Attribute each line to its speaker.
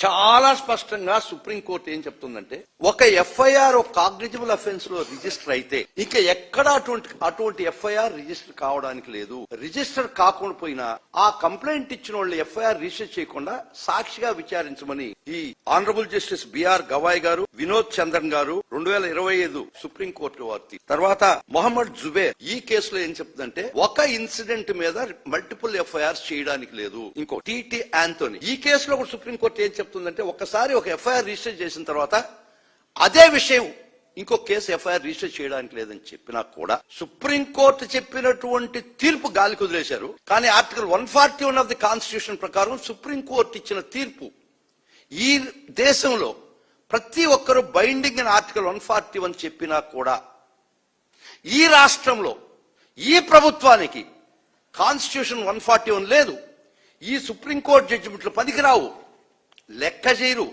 Speaker 1: చాలా స్పష్టంగా సుప్రీంకోర్టు ఏం చెప్తుందంటే, ఒక ఎఫ్ఐఆర్ ఒక కాగ్నిజబుల్ అఫెన్స్ లో రిజిస్టర్ అయితే ఇక ఎక్కడ అటువంటి ఎఫ్ఐఆర్ రిజిస్టర్ కావడానికి లేదు. రిజిస్టర్ కాకుండా పోయినా ఆ కంప్లైంట్ ఇచ్చిన వాళ్ళు ఎఫ్ఐఆర్ రిజిస్టర్ చేయకుండా సాక్షిగా విచారించమని ఈ ఆనరబుల్ జస్టిస్ బిఆర్ గవాయ్ గారు, వినోద్ చంద్రన్ గారు 2025 సుప్రీంకోర్టు వారి తర్వాత మొహమ్మద్ జుబేర్ ఈ కేసులో ఏం చెప్తుందంటే, ఒక ఇన్సిడెంట్ మీద మల్టిపుల్ ఎఫ్ఐఆర్ చేయడానికి లేదు. ఇంకో టిటి ఆంటోనీ ఈ కేసులో కూడా సుప్రీంకోర్టు ఏం చెప్తుందంటే, ఒకసారి ఒక ఎఫ్ఐఆర్ రిజిస్టర్ చేసిన తర్వాత అదే విషయం ఇంకో కేసు ఎఫ్ఐఆర్ రిజిస్టర్ చేయడానికి లేదని చెప్పినా కూడా సుప్రీంకోర్టు చెప్పినటువంటి తీర్పు గాలి కుదిలేశారు. కానీ ఆర్టికల్ 141 ఆఫ్ ది కాన్స్టిట్యూషన్ ప్రకారం సుప్రీంకోర్టు ఇచ్చిన తీర్పు ఈ దేశంలో ప్రతి ఒక్కరూ బైండింగ్ అని ఆర్టికల్ 141 చెప్పినా కూడా ఈ రాష్ట్రంలో ఈ ప్రభుత్వానికి కాన్స్టిట్యూషన్ 141 లేదు. ఈ సుప్రీంకోర్టు జడ్జిమెంట్లు పనికిరావు, లెక్క చేయరు.